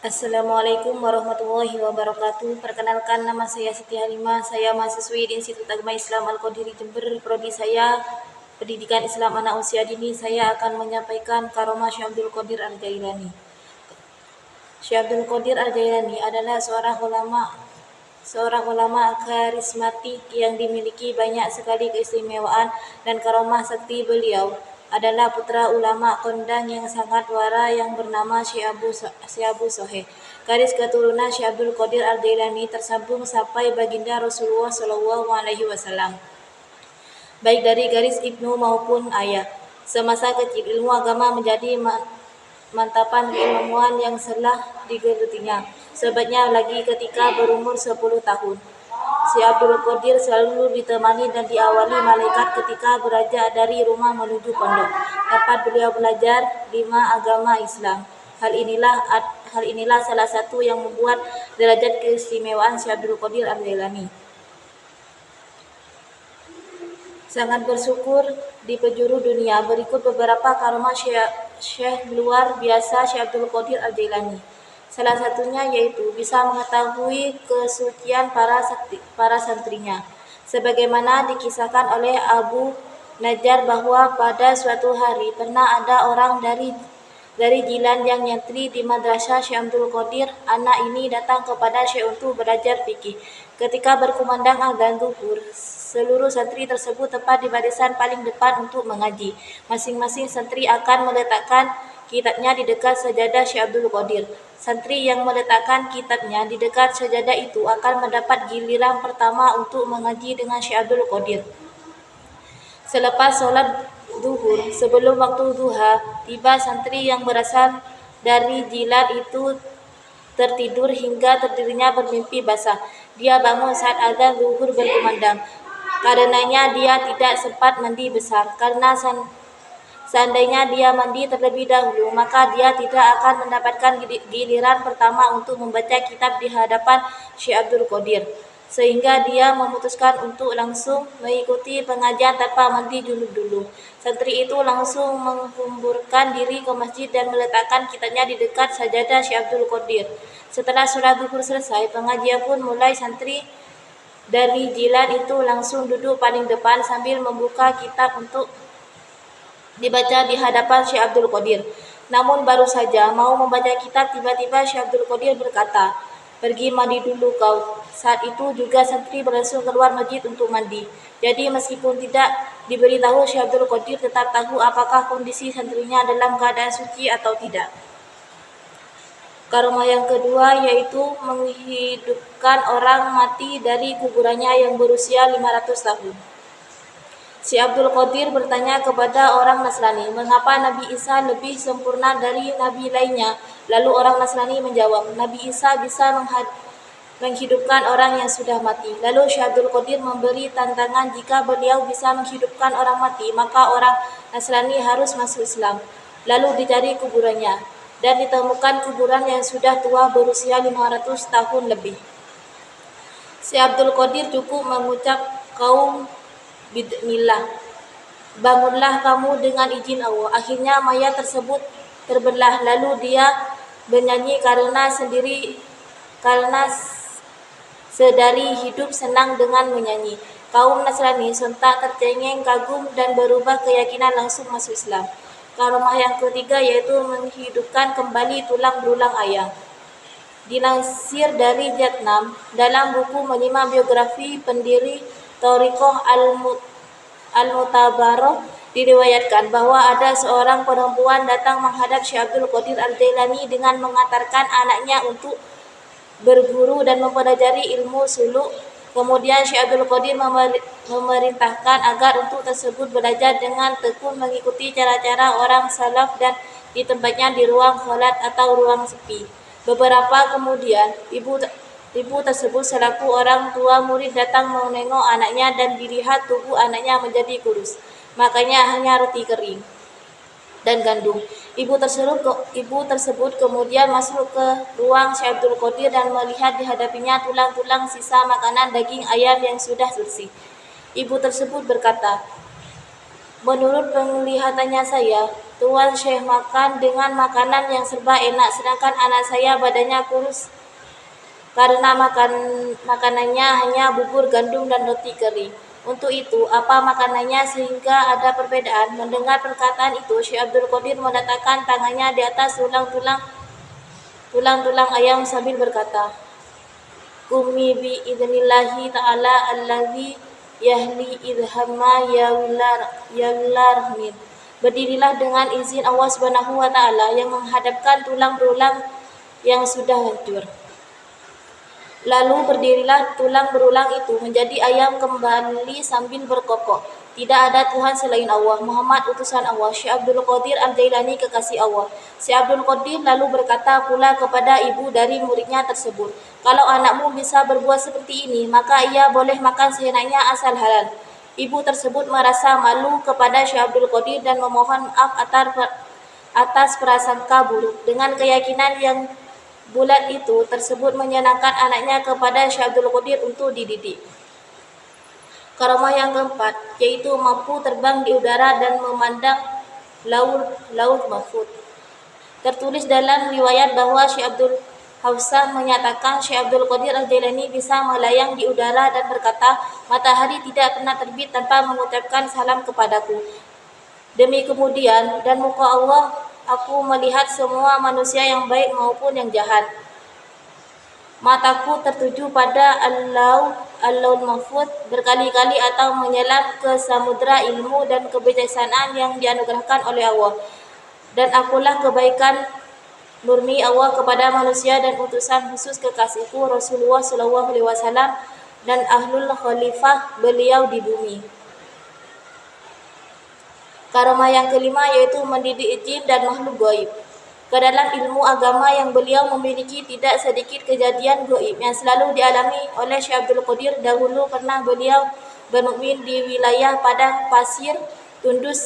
Assalamualaikum warahmatullahi wabarakatuh. Perkenalkan, nama saya Siti Halimah. Saya mahasiswi di Institut Agama Islam Al-Qadiri Jember. Prodi saya Pendidikan Islam Anak Usia Dini. Saya akan menyampaikan karomah Syekh Abdul Qadir Al-Jailani. Syekh Abdul Qadir Al-Jailani adalah seorang ulama karismatik yang dimiliki banyak sekali keistimewaan dan karomah sakti. Beliau adalah putra ulama kondang yang sangat wara yang bernama Syekh Abu Soheh. Garis keturunan Syekh Abdul Qadir Al-Jailani tersambung sampai baginda Rasulullah SAW, baik dari garis ibnu maupun ayah. Semasa kecil, ilmu agama menjadi mantapan keilmuan yang telah digelutinya. Sebabnya lagi ketika berumur 10 tahun, Syekh Abdul Qadir selalu ditemani dan diawali malaikat ketika beranjak dari rumah menuju pondok, tempat beliau belajar 5 agama Islam. Hal inilah salah satu yang membuat derajat keistimewaan Syekh Abdul Qadir Al-Jailani. Sangat bersyukur di penjuru dunia. Berikut beberapa karomah Syekh luar biasa Syekh Abdul Qadir Al-Jailani. Salah satunya yaitu bisa mengetahui kesucian para santrinya. Sebagaimana dikisahkan oleh Abu Najjar bahwa pada suatu hari pernah ada orang dari Jilan yang nyantri di madrasah Syekh Abdul Qadir. Anak ini datang kepada Syekh untuk belajar fikih. Ketika berkumandang azan zuhur, seluruh santri tersebut tepat di barisan paling depan untuk mengaji. Masing-masing santri akan meletakkan kitabnya di dekat sajadah Syekh Abdul Qadir. Santri yang meletakkan kitabnya di dekat sajadah itu akan mendapat giliran pertama untuk mengaji dengan Syekh Abdul Qadir. Selepas sholat zuhur, sebelum waktu duha tiba, santri yang berasal dari Jilan itu tertidur hingga terdirinya bermimpi basah. Dia bangun saat azan zuhur berkumandang. Karenanya dia tidak sempat mandi besar, karena seandainya dia mandi terlebih dahulu, maka dia tidak akan mendapatkan giliran pertama untuk membaca kitab di hadapan Syekh Abdul Qadir. Sehingga dia memutuskan untuk langsung mengikuti pengajian tanpa mandi junub dulu. Santri itu langsung menghumburkan diri ke masjid dan meletakkan kitabnya di dekat sajadah Syekh Abdul Qadir. Setelah sholat zuhur selesai, pengajian pun mulai. Santri dari Jilan itu langsung duduk paling depan sambil membuka kitab untuk dibaca di hadapan Syekh Abdul Qadir. Namun baru saja mau membaca kitab, tiba-tiba Syekh Abdul Qadir berkata, "Pergi mandi dulu kau." Saat itu juga santri berlangsung keluar masjid untuk mandi. Jadi meskipun tidak diberitahu, Syekh Abdul Qadir tetap tahu apakah kondisi santrinya dalam keadaan suci atau tidak. Karomah yang kedua yaitu menghidupkan orang mati dari kuburannya yang berusia 500 tahun. Syekh Abdul Qadir bertanya kepada orang Nasrani, mengapa Nabi Isa lebih sempurna dari nabi lainnya? Lalu orang Nasrani menjawab, Nabi Isa bisa menghidupkan orang yang sudah mati. Lalu Syekh Abdul Qadir memberi tantangan, jika beliau bisa menghidupkan orang mati, maka orang Nasrani harus masuk Islam. Lalu dicari kuburannya, dan ditemukan kuburan yang sudah tua berusia 500 tahun lebih. Syekh Abdul Qadir cukup mengucap, kaum Bismillah, bangunlah kamu dengan izin Allah. Akhirnya mayat tersebut terbelah, lalu dia bernyanyi karena sedari hidup senang dengan menyanyi. Kaum Nasrani sontak tercengeng, kagum, dan berubah keyakinan langsung masuk Islam. Karomah yang ketiga yaitu menghidupkan kembali tulang belulang ayam. Dilansir dari Jatnam dalam buku menyimak biografi pendiri Thariqah Al-Mutabaroh, diriwayatkan bahwa ada seorang perempuan datang menghadap Syekh Abdul Qadir Al-Jailani dengan mengantarkan anaknya untuk berguru dan mempelajari ilmu suluk. Kemudian Syekh Abdul Qadir memerintahkan agar untuk tersebut belajar dengan tekun mengikuti cara-cara orang salaf dan ditempatnya di ruang kholat atau ruang sepi. Beberapa kemudian, ibu tersebut selaku orang tua murid datang menengok anaknya dan dilihat tubuh anaknya menjadi kurus. Makanya hanya roti kering dan gandum. Ibu tersebut kemudian masuk ke ruang Syekh Abdul Qadir dan melihat di hadapinya tulang-tulang sisa makanan daging ayam yang sudah bersih. Ibu tersebut berkata, menurut penglihatannya saya, Tuan Syekh makan dengan makanan yang serba enak, sedangkan anak saya badannya kurus karena makanannya hanya bubur gandum dan roti kering. Untuk itu, apa makanannya sehingga ada perbedaan? Mendengar perkataan itu, Syekh Abdul Qadir meletakkan tangannya di atas tulang-tulang ayam sambil berkata, Qumi bi idnillahi ta'ala allazi yahli idhamma ya wilar. Berdirilah dengan izin Allah Subhanahu wa taala yang menghadapkan tulang berulang yang sudah hancur. Lalu berdirilah tulang berulang itu menjadi ayam kembali sambil berkokok. Tidak ada Tuhan selain Allah. Muhammad utusan Allah. Syekh Abdul Qadir Al-Jailani kekasih Allah. Syekh Abdul Qadir lalu berkata pula kepada ibu dari muridnya tersebut, kalau anakmu bisa berbuat seperti ini, maka ia boleh makan seenaknya asal halal. Ibu tersebut merasa malu kepada Syekh Abdul Qadir dan memohon maaf atas prasangka buruk. Dengan keyakinan yang bulat itu tersebut menyenangkan anaknya kepada Syekh Abdul Qadir untuk dididik. Karamah yang keempat, yaitu mampu terbang di udara dan memandang laut mahfuz. Tertulis dalam riwayat bahwa Syekh Abdul Hafsah menyatakan Syekh Abdul Qadir Al-Jailani bisa melayang di udara dan berkata, matahari tidak pernah terbit tanpa mengucapkan salam kepadaku. Demi kemudian dan muka Allah, aku melihat semua manusia yang baik maupun yang jahat. Mataku tertuju pada Al-Laul Mahfuz berkali-kali atau menyelam ke samudra ilmu dan kebijaksanaan yang dianugerahkan oleh Allah. Dan akulah kebaikan murni Allah kepada manusia dan utusan khusus kekasihku Rasulullah SAW dan ahlul khalifah beliau di bumi. Karamah yang kelima yaitu mendidik jin dan makhluk gaib. Ke dalam ilmu agama yang beliau memiliki tidak sedikit kejadian gaib yang selalu dialami oleh Syekh Abdul Qadir. Dahulu pernah beliau bermukmin di wilayah padang pasir tundus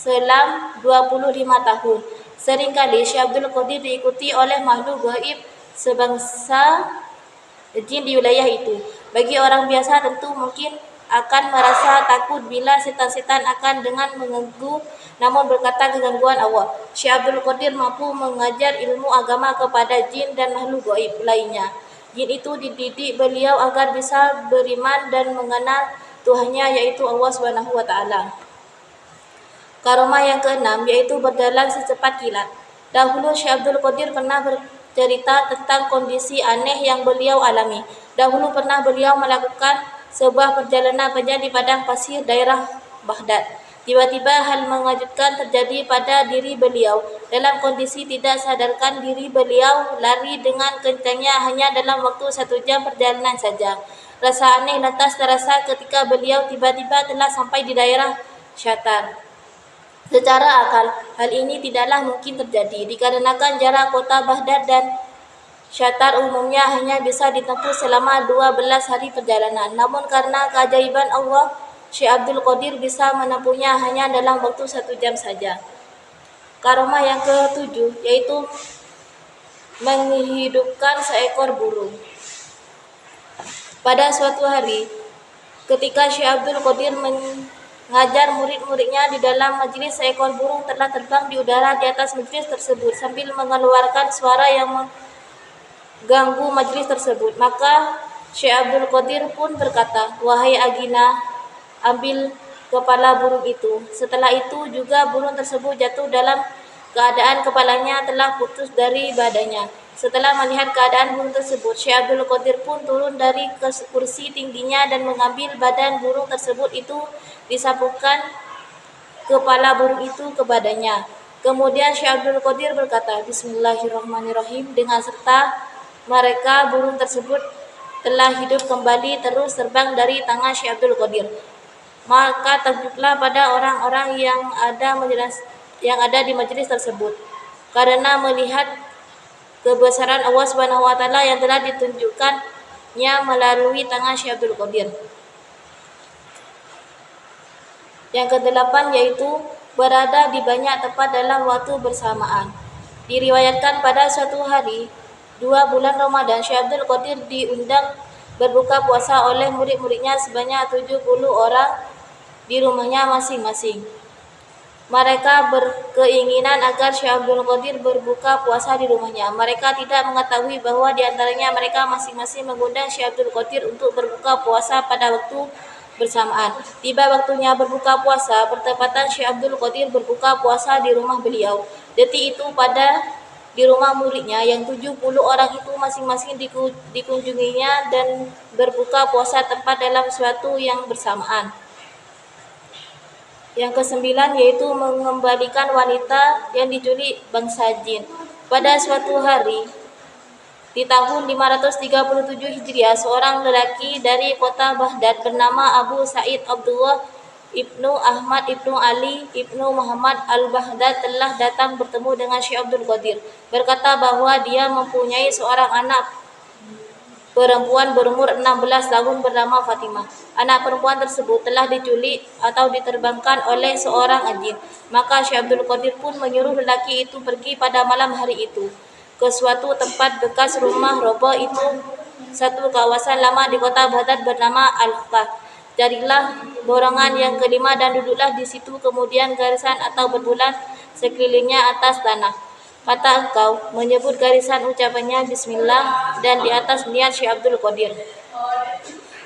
selam 25 tahun. Seringkali Syekh Abdul Qadir diikuti oleh makhluk gaib sebangsa jin di wilayah itu. Bagi orang biasa tentu mungkin akan merasa takut bila setan-setan akan dengan mengganggu, namun berkata kegangguan Allah. Syekh Abdul Qadir mampu mengajar ilmu agama kepada jin dan makhluk gaib lainnya. Jin itu dididik beliau agar bisa beriman dan mengenal Tuhannya yaitu Allah Subhanahu wa taala. Karamah yang keenam yaitu berjalan secepat kilat. Dahulu Syekh Abdul Qadir pernah bercerita tentang kondisi aneh yang beliau alami. Dahulu pernah beliau melakukan sebuah perjalanan panjang di padang pasir daerah Baghdad. Tiba-tiba hal mengejutkan terjadi pada diri beliau. Dalam kondisi tidak sadarkan diri, beliau lari dengan kencangnya hanya dalam waktu 1 jam perjalanan saja. Rasa aneh lantas terasa ketika beliau tiba-tiba telah sampai di daerah Syatar. Secara akal, hal ini tidaklah mungkin terjadi dikarenakan jarak kota Baghdad dan Syatar umumnya hanya bisa ditempuh selama 12 hari perjalanan. Namun karena keajaiban Allah, Syekh Abdul Qadir bisa menempuhnya hanya dalam waktu 1 jam saja. Karamah yang ke-7 yaitu menghidupkan seekor burung. Pada suatu hari, ketika Syekh Abdul Qadir mengajar murid-muridnya di dalam majelis, seekor burung telah terbang di udara di atas majelis tersebut sambil mengeluarkan suara yang mengganggu majelis tersebut. Maka Syekh Abdul Qadir pun berkata, wahai Agina, ambil kepala burung itu. Setelah itu juga burung tersebut jatuh dalam keadaan kepalanya telah putus dari badannya. Setelah melihat keadaan burung tersebut, Syekh Abdul Qadir pun turun dari kursi tingginya dan mengambil badan burung tersebut itu, disapukan kepala burung itu ke badannya. Kemudian Syekh Abdul Qadir berkata, Bismillahirrahmanirrahim. Dengan serta mereka burung tersebut telah hidup kembali terus terbang dari tangan Syekh Abdul Qadir. Maka takjublah pada orang-orang yang ada di majelis tersebut karena melihat kebesaran Allah Subhanahu wa taala yang telah ditunjukkannya melalui tangan Syekh Abdul Qadir. Yang ke-8 yaitu berada di banyak tempat dalam waktu bersamaan. Diriwayatkan pada suatu hari 2 bulan Ramadan, Syekh Abdul Qadir diundang berbuka puasa oleh murid-muridnya sebanyak 70 orang di rumahnya masing-masing. Mereka berkeinginan agar Syekh Abdul Qadir berbuka puasa di rumahnya. Mereka tidak mengetahui bahwa di antaranya mereka masing-masing mengundang Syekh Abdul Qadir untuk berbuka puasa pada waktu bersamaan. Tiba waktunya berbuka puasa, bertepatan Syekh Abdul Qadir berbuka puasa di rumah beliau. Detik itu di rumah muridnya yang 70 orang itu masing-masing dikunjunginya dan berbuka puasa tepat dalam suatu yang bersamaan. Yang kesembilan yaitu mengembalikan wanita yang diculik bangsa jin. Pada suatu hari di tahun 537 Hijriah, seorang lelaki dari kota Baghdad bernama Abu Sa'id Abdullah Ibnu Ahmad Ibnu Ali Ibnu Muhammad Al-Baghdad telah datang bertemu dengan Syekh Abdul Qadir. Berkata bahwa dia mempunyai seorang anak perempuan berumur 16 tahun bernama Fatimah. Anak perempuan tersebut telah diculik atau diterbangkan oleh seorang jin. Maka Syekh Abdul Qadir pun menyuruh lelaki itu pergi pada malam hari itu ke suatu tempat bekas rumah roboh itu, satu kawasan lama di kota Baghdad bernama Al-Kah. Jadilah borongan yang kelima dan duduklah di situ, kemudian garisan atau berbulan sekelilingnya atas tanah. Kata engkau menyebut garisan ucapannya Bismillah dan di atas niat Syekh Abdul Qadir.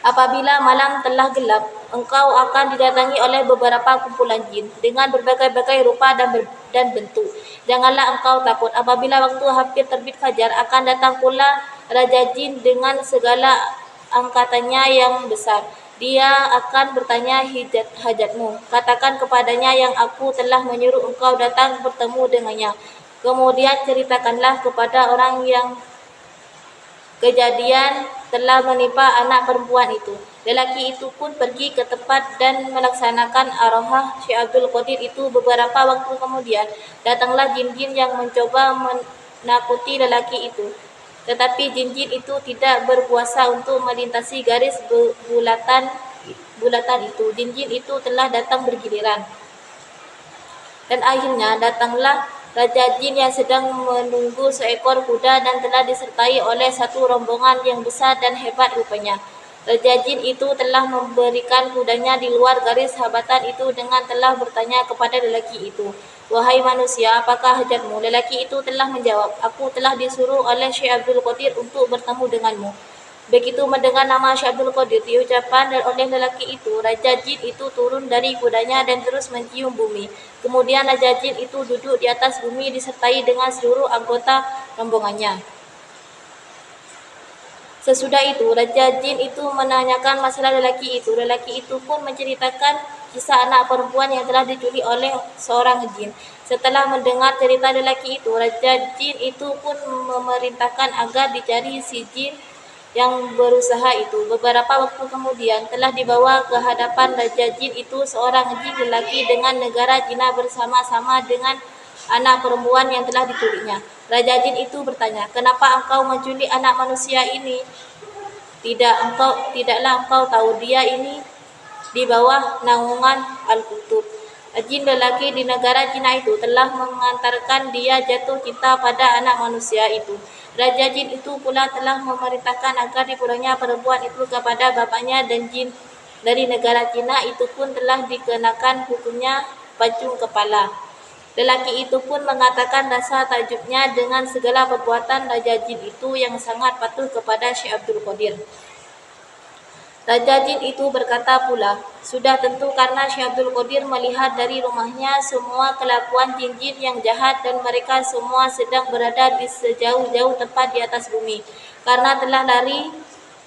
Apabila malam telah gelap, engkau akan didatangi oleh beberapa kumpulan jin dengan berbagai-bagai rupa dan bentuk. Janganlah engkau takut. Apabila waktu hampir terbit fajar, akan datang pula Raja Jin dengan segala angkatannya yang besar. Dia akan bertanya hajatmu. Katakan kepadanya yang aku telah menyuruh engkau datang bertemu dengannya. Kemudian ceritakanlah kepada orang yang kejadian telah menimpa anak perempuan itu. Lelaki itu pun pergi ke tempat dan melaksanakan arwah Syekh Abdul Qadir itu. Beberapa waktu kemudian datanglah jin-jin yang mencoba menakuti lelaki itu. Tetapi jin-jin itu tidak berkuasa untuk melintasi garis bulatan itu. Jin-jin itu telah datang bergiliran. Dan akhirnya datanglah Raja Jin yang sedang menunggu seekor kuda dan telah disertai oleh satu rombongan yang besar dan hebat rupanya. Raja Jin itu telah memberikan kudanya di luar garis habatan itu dengan telah bertanya kepada lelaki itu, "Wahai manusia, apakah hajatmu?" Lelaki itu telah menjawab, "Aku telah disuruh oleh Syekh Abdul Qadir untuk bertemu denganmu." Begitu mendengar nama Syekh Abdul Qadir diucapkan oleh lelaki itu, Raja Jin itu turun dari kudanya dan terus mencium bumi. Kemudian Raja Jin itu duduk di atas bumi disertai dengan seluruh anggota rombongannya. Sesudah itu, Raja Jin itu menanyakan masalah lelaki itu. Lelaki itu pun menceritakan kisah anak perempuan yang telah diculik oleh seorang jin. Setelah mendengar cerita lelaki itu, Raja Jin itu pun memerintahkan agar dicari si jin yang berusaha itu. Beberapa waktu kemudian telah dibawa ke hadapan Raja Jin itu seorang jin lelaki dengan negara Cina bersama-sama dengan anak perempuan yang telah diculiknya. Raja Jin itu bertanya, "Kenapa engkau menculik anak manusia ini?" Tidaklah engkau tahu dia ini di bawah naungan Al-Kutub. Jin lelaki di negara Cina itu telah mengantarkan dia jatuh cinta pada anak manusia itu. Raja Jin itu pula telah memerintahkan agar dipulangnya perempuan itu kepada bapaknya, dan jin dari negara Cina itu pun telah dikenakan hukumnya pacung kepala. Lelaki itu pun mengatakan rasa takjubnya dengan segala perbuatan Raja Jin itu yang sangat patuh kepada Syekh Abdul Qadir. Raja Jin itu berkata pula, "Sudah tentu karena Syekh Abdul Qadir melihat dari rumahnya semua kelakuan jin-jin yang jahat dan mereka semua sedang berada di sejauh-jauh tempat di atas bumi. Karena telah lari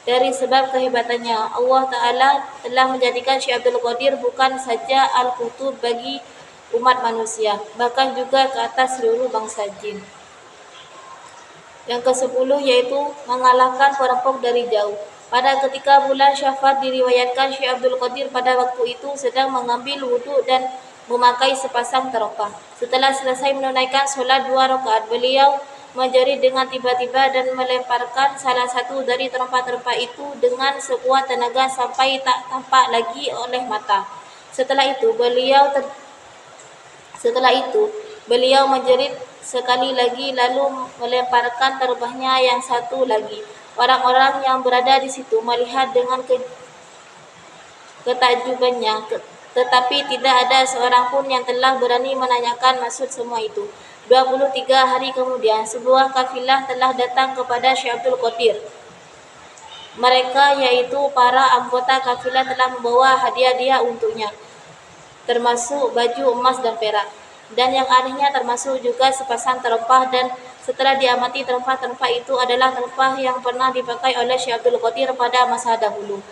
dari sebab kehebatannya, Allah Ta'ala telah menjadikan Syekh Abdul Qadir bukan saja Al-Qutub bagi umat manusia, bahkan juga ke atas seluruh bangsa jin." Yang ke-10 yaitu mengalahkan perampok dari jauh. Pada ketika bulan Syawal diriwayatkan Syekh Abdul Qadir pada waktu itu sedang mengambil wudhu dan memakai sepasang terompah. Setelah selesai menunaikan solat 2 rakaat, beliau menjerit dengan tiba-tiba dan melemparkan salah satu dari terompah-terompah itu dengan sekuat tenaga sampai tak tampak lagi oleh mata. Setelah itu beliau menjerit sekali lagi lalu melemparkan terompahnya yang satu lagi. Orang-orang yang berada di situ melihat dengan ketakjubannya Tetapi tidak ada seorang pun yang telah berani menanyakan maksud semua itu. 23 hari kemudian, sebuah kafilah telah datang kepada Syekh Abdul Qadir. Mereka yaitu para anggota kafilah telah membawa hadiah-hadiah untuknya, termasuk baju emas dan perak. Dan yang anehnya termasuk juga sepasang terempah, dan setelah diamati terempah-terempah itu adalah terempah yang pernah dipakai oleh Syekh Abdul Qadir pada masa dahulu.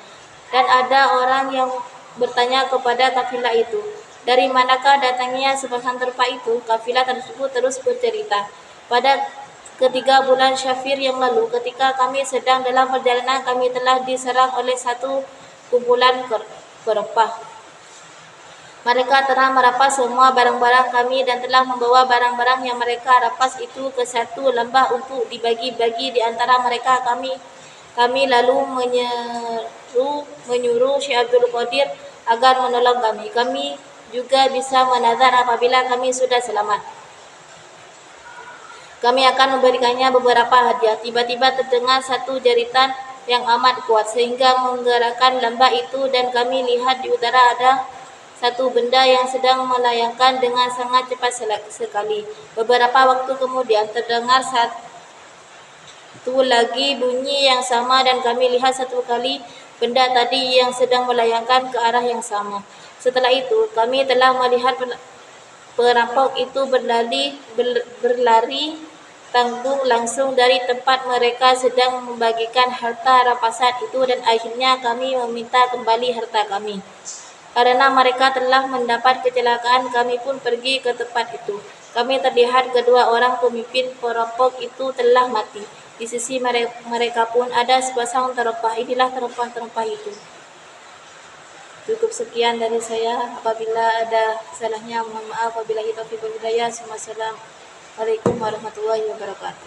Dan ada orang yang bertanya kepada kafilah itu, dari manakah datangnya sepasang terempah itu? Kafilah tersebut terus bercerita, pada ketiga bulan Syafir yang lalu, ketika kami sedang dalam perjalanan, kami telah diserang oleh satu kumpulan kerempah. Mereka telah merampas semua barang-barang kami dan telah membawa barang-barang yang mereka rampas itu ke satu lembah untuk dibagi-bagi di antara mereka. Kami lalu menyuruh Syekh Abdul Qadir agar menolong kami. Kami juga bisa menazar apabila kami sudah selamat, kami akan memberikannya beberapa hadiah. Tiba-tiba terdengar satu jeritan yang amat kuat sehingga menggerakkan lembah itu, dan kami lihat di udara ada satu benda yang sedang melayangkan dengan sangat cepat sekali. Beberapa waktu kemudian terdengar satu lagi bunyi yang sama, dan kami lihat satu kali benda tadi yang sedang melayangkan ke arah yang sama. Setelah itu kami telah melihat perampok itu berlari tanggung langsung dari tempat mereka sedang membagikan harta rampasan itu, dan akhirnya kami meminta kembali harta kami. Karena mereka telah mendapat kecelakaan, kami pun pergi ke tempat itu. Kami terlihat kedua orang pemimpin perampok itu telah mati. Di sisi mereka pun ada sepasang terempah. Inilah terempah-terempah itu. Cukup sekian dari saya. Apabila ada salahnya, mohon maaf. Wabillahi taufiq wal hidayah. Wassalamualaikum warahmatullahi wabarakatuh.